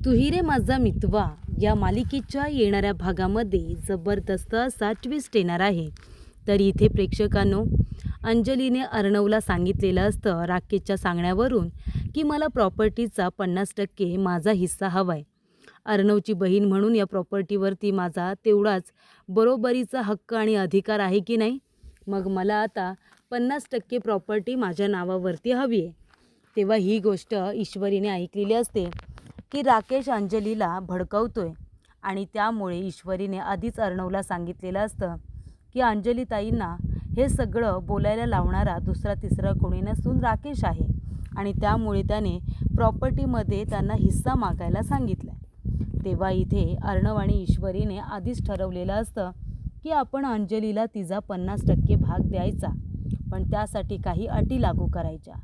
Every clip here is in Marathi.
तू ही रे माझा मितवा या मालिकेच्या येणाऱ्या भागामध्ये जबरदस्त असा ट्विस्ट येणार आहे. तर इथे प्रेक्षकांनो, अंजलीने अर्णवला सांगितलेलं असतं राकेशच्या सांगण्यावरून की मला प्रॉपर्टीचा 50% माझा हिस्सा हवा आहे. अर्णवची बहीण म्हणून या प्रॉपर्टीवरती माझा तेवढाच बरोबरीचा हक्क आणि अधिकार आहे की नाही. मग मला आता 50% प्रॉपर्टी माझ्या नावावरती हवी आहे. तेव्हा ही गोष्ट ईश्वरीने ऐकलेली असते की राकेश अंजलीला भडकवतोय आणि त्यामुळे ईश्वरीने आधीच अर्णवला सांगितलेलं असतं की अंजलीताईंना हे सगळं बोलायला लावणारा दुसरा तिसरा कोणी नसून राकेश आहे आणि त्यामुळे त्याने प्रॉपर्टीमध्ये त्यांना हिस्सा मागायला सांगितलं. तेव्हा इथे अर्णव आणि ईश्वरीने आधीच ठरवलेलं असतं की आपण अंजलीला तिचा 50% भाग द्यायचा, पण त्यासाठी काही अटी लागू करायच्या.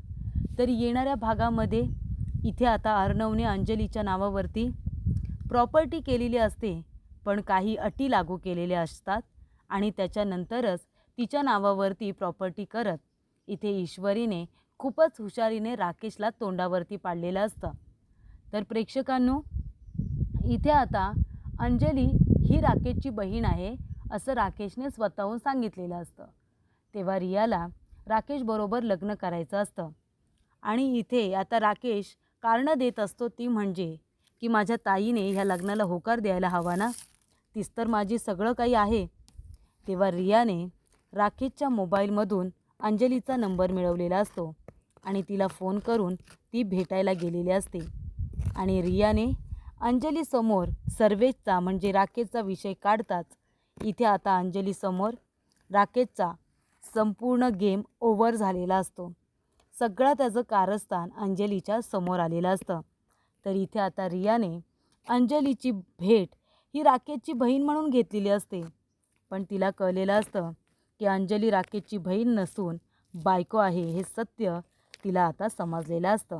तर येणाऱ्या भागामध्ये इथे आता अर्णवने अंजलीच्या नावावरती प्रॉपर्टी केलेली असते, पण काही अटी लागू केलेल्या असतात आणि त्याच्यानंतरच तिच्या नावावरती प्रॉपर्टी करत इथे ईश्वरीने खूपच हुशारीने राकेशला तोंडावरती पाडलेलं असतं. तर प्रेक्षकांनो, इथे आता अंजली ही राकेशची बहीण आहे असं राकेशने स्वतःहून सांगितलेलं असतं. तेव्हा रियाला राकेशबरोबर लग्न करायचं असतं आणि इथे आता राकेश कारणं देत असतो, ती म्हणजे की माझ्या ताईने ह्या लग्नाला होकार द्यायला हवा ना, तीच तर माझी सगळं काही आहे. तेव्हा रियाने राकेशच्या मोबाईलमधून अंजलीचा नंबर मिळवलेला असतो आणि तिला फोन करून ती भेटायला गेलेली असते आणि रियाने अंजलीसमोर सर्वेचा म्हणजे राकेशचा विषय काढताच इथे आता अंजलीसमोर राकेशचा संपूर्ण गेम ओव्हर झालेला असतो. सगळं त्याचं कारस्थान अंजलीच्या समोर आलेलं असतं. तर इथे आता रियाने अंजलीची भेट ही राकेशची बहीण म्हणून घेतलेली असते, पण तिला कळलेलं असतं की अंजली राकेशची बहीण नसून बायको आहे हे सत्य तिला आता समजलेलं असतं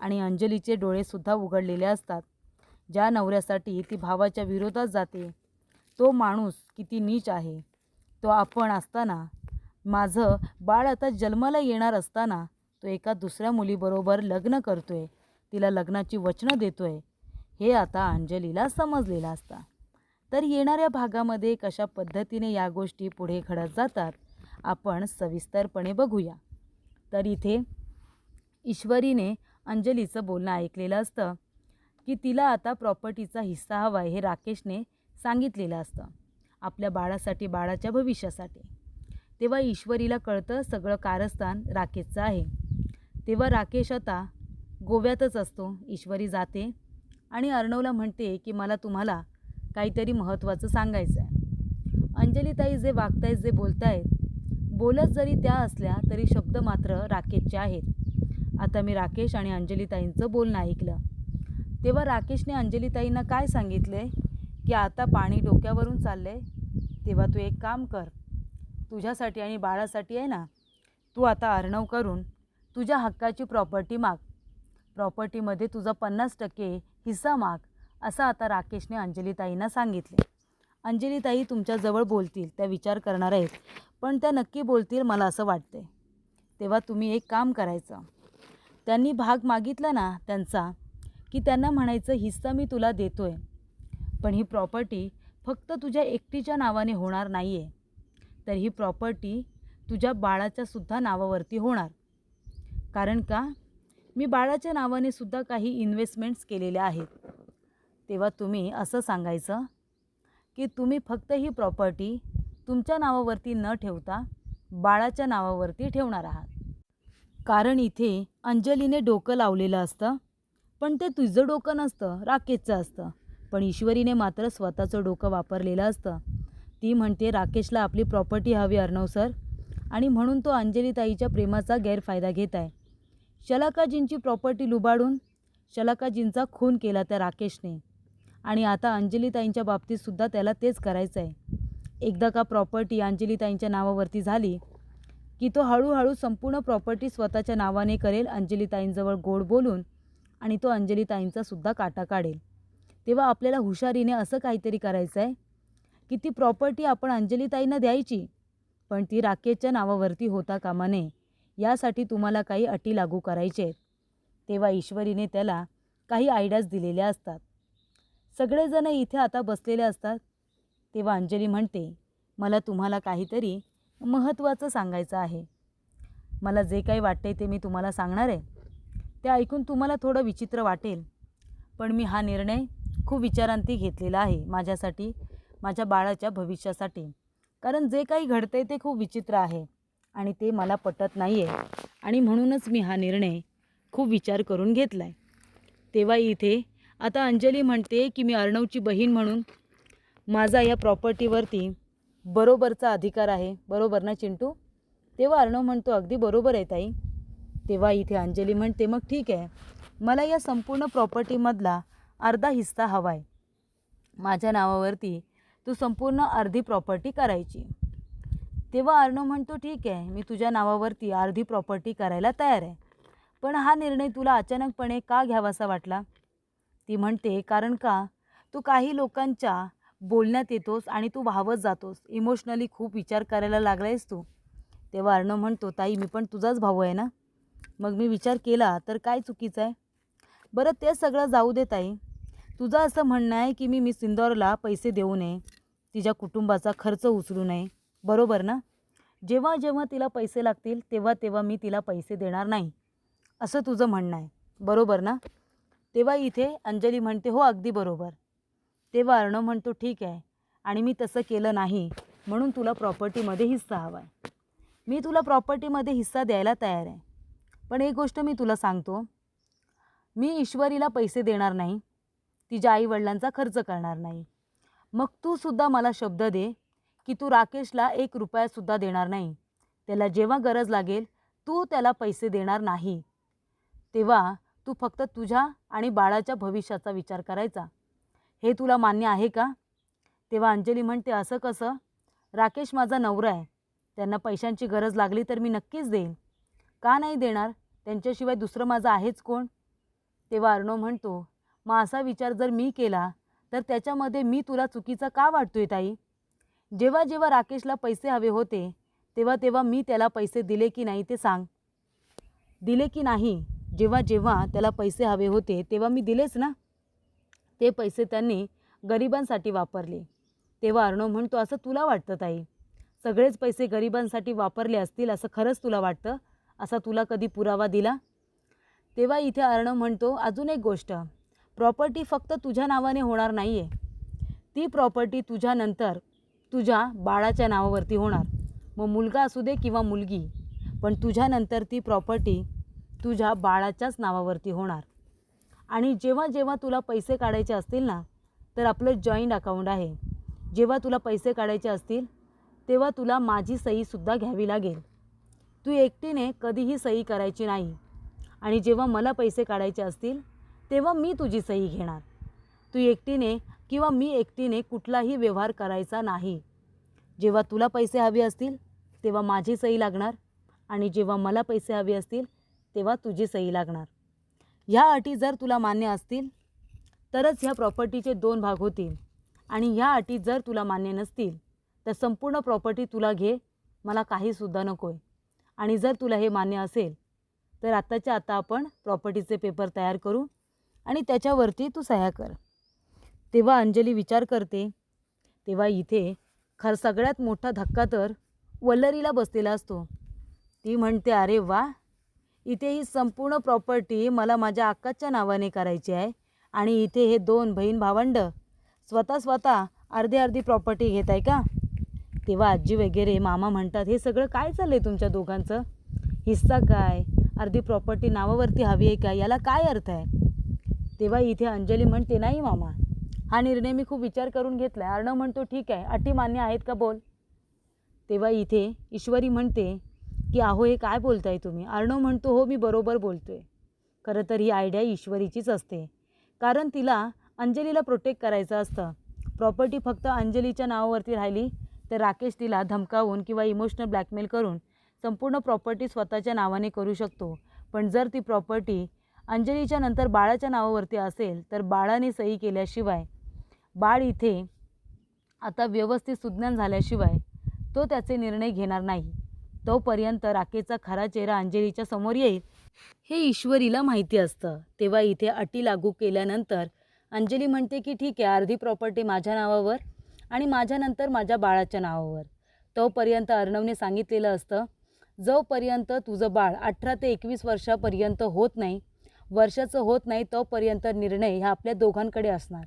आणि अंजलीचे डोळेसुद्धा उघडलेले असतात. ज्या नवऱ्यासाठी ती भावाच्या विरोधात जाते तो माणूस किती नीच आहे. तो आपण असताना, माझं बाळ आता जन्माला येणार असताना तो एका दुसऱ्या मुलीबरोबर लग्न करतोय, तिला लग्नाची वचनं देतोय, हे आता अंजलीला समजलेलं असतं. तर येणाऱ्या भागामध्ये कशा पद्धतीने या गोष्टी पुढे घडत जातात आपण सविस्तरपणे बघूया. तर इथे ईश्वरीने अंजलीचं बोलणं ऐकलेलं असतं की तिला आता प्रॉपर्टीचा हिस्सा हवा आहे हे राकेशने सांगितलेलं असतं आपल्या बाळासाठी, बाळाच्या भविष्यासाठी. तेव्हा ईश्वरीला कळतं सगळं कारस्थान राकेशचं आहे. तेव्हा राकेश आता गोव्यातच असतो. ईश्वरी जाते आणि अर्णवला म्हणते की मला तुम्हाला काहीतरी महत्त्वाचं सांगायचं आहे. अंजलीताई जे वागतायत, जे बोलतायत, बोलत जरी त्या असल्या तरी शब्द मात्र राकेशचे आहेत. आता मी राकेश आणि अंजलीताईंचं बोलणं ऐकलं. तेव्हा राकेशने अंजलीताईंना काय सांगितले की आता पाणी डोक्यावरून चाललं आहे, तेव्हा तू एक काम कर, तुझ्यासाठी आणि बाळासाठी आहे ना, तू आता अर्णव करून तुझ्या हक्काची प्रॉपर्टी माग, प्रॉपर्टीमध्ये तुझा 50% हिस्सा माग, असं आता राकेशने अंजलीताईंना सांगितले. अंजलीताई तुमच्याजवळ बोलतील, त्या विचार करणार आहेत, पण त्या नक्की बोलतील मला असं वाटते. तेव्हा तुम्ही एक काम करायचं, त्यांनी भाग मागितला ना त्यांचा, की त्यांना म्हणायचं हिस्सा मी तुला देतोय, पण ही प्रॉपर्टी फक्त तुझ्या एकटीच्या नावाने होणार नाही आहे, तर ही प्रॉपर्टी तुझ्या बाळाच्यासुद्धा नावावरती होणार. कारण का, मी बाळाच्या नावाने सुद्धा काही इन्व्हेस्टमेंट्स केलेल्या आहेत. तेव्हा तुम्ही असं सांगायचं की तुम्ही फक्त ही प्रॉपर्टी तुमच्या नावावरती न ठेवता बाळाच्या नावावरती ठेवणार आहात. कारण इथे अंजलीने डोकं लावलेलं असतं, पण ते तुझं डोकं नसतं, राकेशचं असतं. पण ईश्वरीने मात्र स्वतःचं डोकं वापरलेलं असतं. ती म्हणते राकेशला आपली प्रॉपर्टी हवी अर्णव सर, आणि म्हणून तो अंजलीताईच्या प्रेमाचा गैरफायदा घेत आहे. शलाकाजींची प्रॉपर्टी लुबाडून शलाकाजींचा खून केला त्या राकेशने आणि आता अंजलीताईंच्या बाबतीतसुद्धा त्याला तेच करायचं आहे. एकदा का प्रॉपर्टी अंजलीताईंच्या नावावरती झाली की तो हळूहळू संपूर्ण प्रॉपर्टी स्वतःच्या नावाने करेल, अंजलीताईंजवळ गोड बोलून, आणि तो अंजलीताईंचासुद्धा काटा काढेल. तेव्हा आपल्याला हुशारीने असं काहीतरी करायचं आहे की ती प्रॉपर्टी आपण अंजलीताईंना द्यायची, पण ती राकेशच्या नावावरती होता कामा नये. यासाठी तुम्हाला काही अटी लागू करायचे आहेत. तेव्हा ईश्वरीने त्याला काही आयडियाज दिलेल्या असतात. सगळेजण इथे आता बसलेले असतात. तेव्हा अंजली म्हणते, मला तुम्हाला काहीतरी महत्त्वाचं सांगायचं आहे. मला जे काही वाटते ते मी तुम्हाला सांगणार आहे. ते ऐकून तुम्हाला थोडं विचित्र वाटेल, पण मी हा निर्णय खूप विचारांती घेतलेला आहे माझ्यासाठी, माझ्या बाळाच्या भविष्यासाठी. कारण जे काही घडते ते खूप विचित्र आहे आणि ते मला पटत नाही आहे आणि म्हणूनच मी हा निर्णय खूप विचार करून घेतला आहे. तेव्हा इथे आता अंजली म्हणते की मी अर्णवची बहीण म्हणून माझा या प्रॉपर्टीवरती बरोबरचा अधिकार आहे. बरोबर ना चिंटू? तेव्हा अर्णव म्हणतो, अगदी बरोबर आहे ताई. तेव्हा इथे अंजली म्हणते, मग ठीक आहे, मला या संपूर्ण प्रॉपर्टीमधला अर्धा हिस्सा हवा आहे. माझ्या नावावरती तू संपूर्ण अर्धी प्रॉपर्टी करायची. तेव्हा अर्णव म्हणतो, ठीक आहे, मी तुझ्या नावावरती अर्धी प्रॉपर्टी करायला तयार आहे. पण हा निर्णय तुला अचानकपणे का घ्यावासा वाटला? ती म्हणते, कारण का तू काही लोकांच्या बोलण्यात येतोस आणि तू वाहवत जातोस. इमोशनली खूप विचार करायला लागला आहेस तू. तेव्हा अर्णव म्हणतो, ताई मी पण तुझाच भाऊ आहे ना, मग मी विचार केला तर काय चुकीचं आहे? बरं ते सगळं जाऊ दे ताई. तुझं असं म्हणणं आहे की मी मिस इंदौरला पैसे देऊ नये, तिच्या कुटुंबाचा खर्च उचलू नये, बरोबर ना? जेव्हा जेव्हा तिला पैसे लागतील तेव्हा तेव्हा मी तिला पैसे देणार नाही, असं तुझं म्हणणं आहे, बरोबर ना? तेव्हा इथे अंजली म्हणते, हो अगदी बरोबर. तेव्हा अर्णव म्हणतो, ठीक आहे, आणि मी तसं केलं नाही म्हणून तुला प्रॉपर्टीमध्ये हिस्सा हवा आहे. मी तुला प्रॉपर्टीमध्ये हिस्सा द्यायला तयार आहे. पण एक गोष्ट मी तुला सांगतो, मी ईश्वरीला पैसे देणार नाही, तिच्या आईवडिलांचा खर्च करणार नाही. मग तू सुद्धा मला शब्द दे की तू राकेशला 1 रुपयासुद्धा देणार नाही. त्याला जेव्हा गरज लागेल तू त्याला पैसे देणार नाही. तेव्हा तू फक्त तुझ्या आणि बाळाच्या भविष्याचा विचार करायचा. हे तुला मान्य आहे का? तेव्हा अंजली म्हणते, असं कसं? राकेश माझा नवरा आहे, त्यांना पैशांची गरज लागली तर मी नक्कीच देईन. का नाही देणार? त्यांच्याशिवाय दुसरं माझं आहेच कोण? तेव्हा अर्णव म्हणतो, मग असा विचार जर मी केला तर त्याच्यामध्ये मी तुला चुकीचा का वाटतोय ताई? जेव्हा जेव्हा राकेशला पैसे हवे होते तेव्हा तेव्हा मी त्याला पैसे दिले की नाही ते सांग. दिले की नाही? जेव्हा जेव्हा त्याला पैसे हवे होते तेव्हा मी दिलेच ना. ते पैसे त्यांनी गरिबांसाठी वापरले. तेव्हा अर्णव म्हणतो, असं तुला वाटतं ताई? सगळेच पैसे गरिबांसाठी वापरले असतील असं खरंच तुला वाटतं? असा तुला कधी पुरावा दिला? तेव्हा इथे अर्णव म्हणतो, अजून एक गोष्ट, प्रॉपर्टी फक्त तुझ्या नावाने होणार नाही आहे. ती प्रॉपर्टी तुझ्यानंतर तुझ्या बाळाच्या नावावरती होणार. मग मुलगा असू दे किंवा मुलगी, पण तुझ्यानंतर ती प्रॉपर्टी तुझ्या बाळाच्याच नावावरती होणार. आणि जेव्हा जेव्हा तुला पैसे काढायचे असतील ना, तर आपलं जॉईंट अकाउंट आहे. जेव्हा तुला पैसे काढायचे असतील तेव्हा तुला माझी सहीसुद्धा घ्यावी लागेल. तू एकटीने कधीही सही करायची नाही. आणि जेव्हा मला पैसे काढायचे असतील तेव्हा मी तुझी सही घेणार. तू एकटीने किंवा मी एकटीने कुठलाही व्यवहार करायचा नाही. जेव्हा तुला पैसे हवे असतील तेव्हा माझी सही लागणार आणि जेव्हा मला पैसे हवे असतील तेव्हा तुझी सही लागणार. ह्या अटी जर तुला मान्य असतील तरच ह्या प्रॉपर्टीचे 2 भाग होतील. आणि ह्या अटी जर तुला मान्य नसतील तर संपूर्ण प्रॉपर्टी तुला घे, मला काहीसुद्धा नको आहे. आणि जर तुला हे मान्य असेल तर आत्ताच्या आता आपण प्रॉपर्टीचे पेपर तयार करू आणि त्याच्यावरती तू सह्या कर. तेव्हा अंजली विचार करते. तेव्हा इथे सगळ्यात मोठा धक्का तर वल्लरीला बसलेला असतो. ती म्हणते, अरे वा, इथे ही संपूर्ण प्रॉपर्टी मला माझ्या अक्काच्या नावाने करायची आहे आणि इथे हे 2 बहीण भावंड स्वतः अर्धी अर्धी प्रॉपर्टी घेत आहे का? तेव्हा आजी वगैरे मामा म्हणतात, हे सगळं काय चाललं आहे तुमच्या दोघांचं? हिस्सा काय? अर्धी प्रॉपर्टी नावावरती हवी आहे का? याला काय अर्थ आहे? तेव्हा इथे अंजली म्हणते, नाही मामा, हा निर्णय मी खूप विचार करून घेतला आहे. अर्णव म्हणतो, ठीक आहे, अटी मान्य आहेत का बोल. तेव्हा इथे ईश्वरी म्हणते की अहो हे काय बोलताय तुम्ही? अर्णव म्हणतो, हो मी बरोबर बोलतो आहे. खरं तर ही आयडिया ईश्वरीचीच असते, कारण तिला अंजलीला प्रोटेक्ट करायचं असतं. प्रॉपर्टी फक्त अंजलीच्या नावावरती राहिली तर राकेश तिला धमकावून किंवा इमोशनल ब्लॅकमेल करून संपूर्ण प्रॉपर्टी स्वतःच्या नावाने करू शकतो. पण जर ती प्रॉपर्टी अंजलीच्या नंतर बाळाच्या नावावरती असेल तर बाळाने सही केल्याशिवाय, बाळ इथे आता व्यवस्थित सुज्ञान झाल्याशिवाय तो त्याचे निर्णय घेणार नाही. तोपर्यंत राकेशचा खरा चेहरा अंजलीच्या समोर येईल हे ईश्वरीला माहिती असतं. तेव्हा इथे अटी लागू केल्यानंतर अंजली म्हणते की ठीक आहे, अर्धी प्रॉपर्टी माझ्या नावावर आणि माझ्यानंतर माझ्या बाळाच्या नावावर. तोपर्यंत अर्णवने सांगितलेलं असतं, जोपर्यंत तुझं बाळ 18 ते 21 वर्षापर्यंत वर्षाचं होत नाही तोपर्यंत निर्णय ह्या आपल्या दोघांकडे असणार.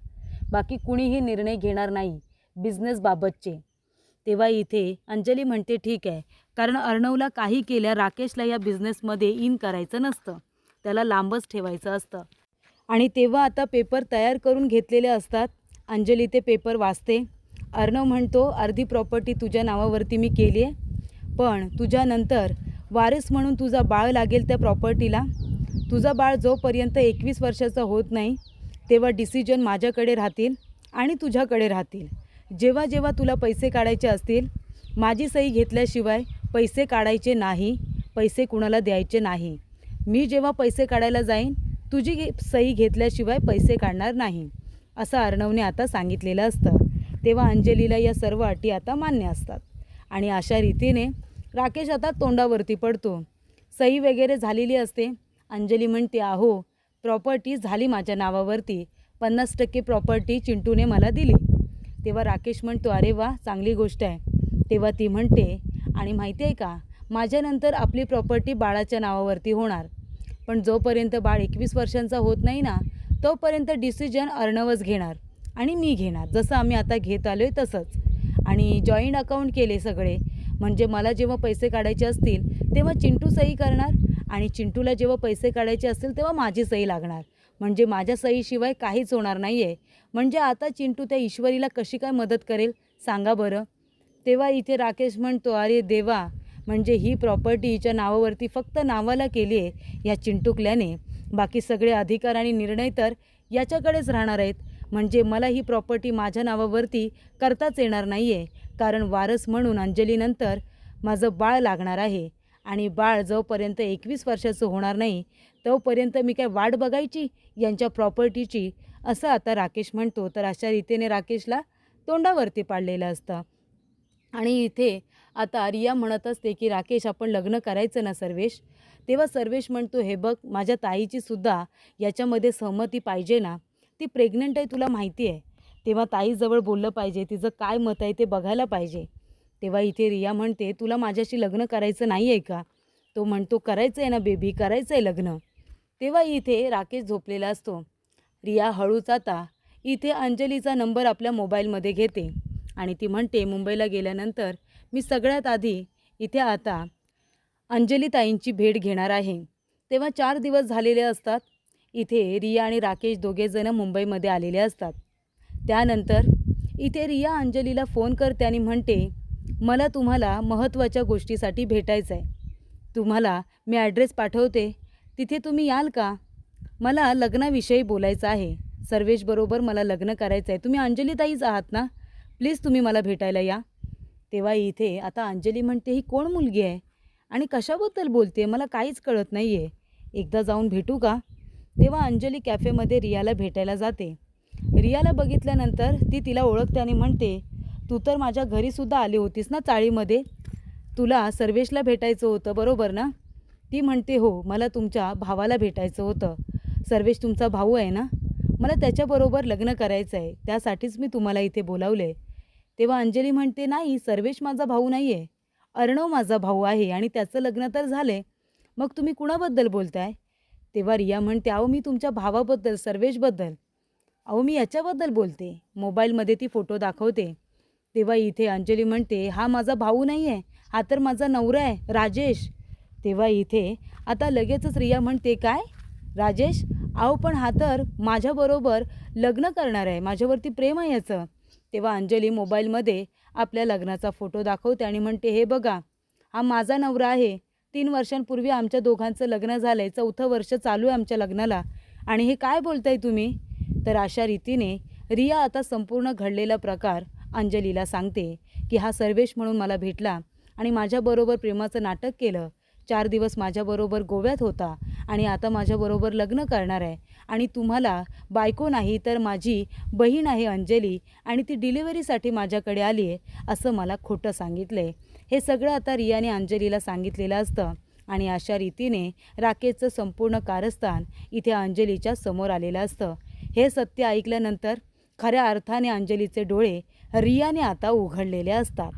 बाकी कुणीही निर्णय घेणार नाही बिझनेसबाबतचे. तेव्हा इथे अंजली म्हणते ठीक आहे, कारण अर्णवला काही केल्या राकेशला या बिझनेसमध्ये इन करायचं नसतं, त्याला लांबच ठेवायचं असतं. आणि तेव्हा आता पेपर तयार करून घेतलेले असतात. अंजली ते पेपर वाचते. अर्णव म्हणतो अर्धी प्रॉपर्टी तुझ्या नावावरती मी केली आहे, पण तुझ्यानंतर वारीस म्हणून तुझा बाळ लागेल त्या प्रॉपर्टीला. तुझा बाळ जोपर्यंत 21 वर्षाचा होत नाही तेव्हा डिसिजन माझ्याकडे राहतील आणि तुझ्याकडे राहतील. जेव्हा जेव्हा तुला पैसे काढायचे असतील, माझी सही घेतल्याशिवाय पैसे काढायचे नाही, पैसे कुणाला द्यायचे नाही. मी जेव्हा पैसे काढायला जाईन तुझी सही घेतल्याशिवाय पैसे काढणार नाही, असं अर्णवने आता सांगितलेलं असतं. तेव्हा अंजलीला या सर्व अटी आता मान्य असतात आणि अशा रीतीने राकेश आता तोंडावरती पडतो. सही वगैरे झालेली असते. अंजली म्हणते अहो प्रॉपर्टी झाली माझ्या नावावरती, 50% प्रॉपर्टी चिंटूने मला दिली. तेव्हा राकेश म्हणतो अरे वा, चांगली गोष्ट आहे. तेव्हा ती म्हणते आणि माहिती आहे का, माझ्यानंतर आपली प्रॉपर्टी बाळाच्या नावावरती होणार, पण जोपर्यंत बाळ 21 वर्षांचा होत नाही ना तोपर्यंत डिसिजन अर्णवच घेणार आणि मी घेणार, जसं आम्ही आता घेत आलो आहे तसंच. आणि जॉईंट अकाउंट केले सगळे, म्हणजे मला जेव्हा पैसे काढायचे असतील तेव्हा चिंटू सही करणार आणि चिंटूला जेव्हा पैसे काढायचे असतील तेव्हा माझी सही लागणार, म्हणजे माझ्या सहीशिवाय काहीच होणार नाही आहे. म्हणजे आता चिंटू त्या ईश्वरीला कशी काय मदत करेल सांगा बरं. तेव्हा इथे राकेश म्हणतो अरे देवा, म्हणजे ही प्रॉपर्टी हिच्या नावावरती फक्त नावाला केली आहे या चिंटुकल्याने, बाकी सगळे अधिकार आणि निर्णय तर याच्याकडेच राहणार आहेत. म्हणजे मला ही प्रॉपर्टी माझ्या नावावरती करताच येणार नाही आहे, कारण वारस म्हणून अंजलीनंतर माझं बाळ लागणार आहे आणि बाळ जोपर्यंत 21 वर्षाचं होणार नाही तोपर्यंत मी काय वाट बघायची यांच्या प्रॉपर्टीची, असं आता राकेश म्हणतो. तर अशा रीतीने राकेशला तोंडावरती पाडलेलं असतं. आणि इथे आता रिया म्हणत असते की राकेश आपण लग्न करायचं ना सर्वेश. तेव्हा सर्वेश म्हणतो हे बघ, माझ्या ताईची सुद्धा याच्यामध्ये सहमती पाहिजे ना, ती प्रेग्नंट आहे तुला माहिती आहे. तेव्हा ताईजवळ बोललं पाहिजे, तिचं काय मत आहे ते बघायला पाहिजे. तेव्हा इथे रिया म्हणते तुला माझ्याशी लग्न करायचं नाही आहे का. तो म्हणतो करायचं आहे ना बेबी, करायचं आहे लग्न. तेव्हा इथे राकेश झोपलेला असतो. रिया हळूच आता इथे अंजलीचा नंबर आपल्या मोबाईलमध्ये घेते आणि ती म्हणते मुंबईला गेल्यानंतर मी सगळ्यात आधी इथे आता अंजली ताईंची भेट घेणार आहे. तेव्हा 4 दिवस झालेले असतात. इथे रिया आणि राकेश दोघेजण मुंबईमध्ये आलेले असतात. त्यानंतर इथे रिया अंजलीला फोन करते आणि म्हणते मला तुम्हाला महत्त्वाच्या गोष्टीसाठी भेटायचं आहे. तुम्हाला मी ॲड्रेस पाठवते, तिथे तुम्ही याल का. मला लग्नाविषयी बोलायचं आहे. सर्वेशबरोबर मला लग्न करायचं आहे. तुम्ही अंजली ताईच आहात ना, प्लीज तुम्ही मला भेटायला या. तेव्हा इथे आता अंजली म्हणते ही कोण मुलगी आहे आणि कशाबद्दल बोलते, मला काहीच कळत नाही आहे, एकदा जाऊन भेटू का. तेव्हा अंजली कॅफेमध्ये रियाला भेटायला जाते. रियाला बघितल्यानंतर ती तिला ओळखते आणि म्हणते तू तर माझ्या घरीसुद्धा आली होतीस ना चाळीमध्ये, तुला सर्वेशला भेटायचं होतं बरोबर ना. ती म्हणते हो, मला तुमच्या भावाला भेटायचं होतं. सर्वेश तुमचा भाऊ आहे ना, मला त्याच्याबरोबर लग्न करायचं आहे, त्यासाठीच मी तुम्हाला इथे बोलावले. तेव्हा अंजली म्हणते नाही, सर्वेश माझा भाऊ नाही आहे, अर्णव माझा भाऊ आहे आणि त्याचं लग्न तर झाले, मग तुम्ही कुणाबद्दल बोलताय. तेव्हा रिया म्हणते अहो मी तुमच्या भावाबद्दल, सर्वेशबद्दल, अहो मी याच्याबद्दल बोलते. मोबाईलमध्ये ती फोटो दाखवते. तेव्हा इथे अंजली म्हणते हा माझा भाऊ नाही आहे, हा तर माझा नवरा आहे राजेश. तेव्हा इथे आता लगेचच रिया म्हणते काय राजेश, अहो पण हा तर माझ्याबरोबर लग्न करणार आहे, माझ्यावरती प्रेम आहे याचं. तेव्हा अंजली मोबाईलमध्ये आपल्या लग्नाचा फोटो दाखवते आणि म्हणते हे बघा, हा माझा नवरा आहे, 3 वर्षांपूर्वी आमच्या दोघांचं लग्न झालं आहे, 4थं वर्ष चालू आहे आमच्या लग्नाला, आणि हे काय बोलताय तुम्ही. तर अशा रीतीने रिया आता संपूर्ण घडलेला प्रकार अंजलीला सांगते की हा सर्वेश म्हणून मला भेटला आणि माझ्याबरोबर प्रेमाचं नाटक केलं, 4 दिवस माझ्याबरोबर गोव्यात होता आणि आता माझ्याबरोबर लग्न करणार आहे आणि तुम्हाला बायको नाही तर माझी बहीण आहे अंजली आणि ती डिलिव्हरीसाठी माझ्याकडे आली आहे असं मला खोटं सांगितलं आहे. हे सगळं आता रियाने अंजलीला सांगितलेलं असतं आणि अशा रीतीने राकेशचं संपूर्ण कारस्थान इथे अंजलीच्या समोर आलेलं असतं. हे सत्य ऐकल्यानंतर खऱ्या अर्थाने अंजलीचे डोळे रियाने आता उघडलेले असतात.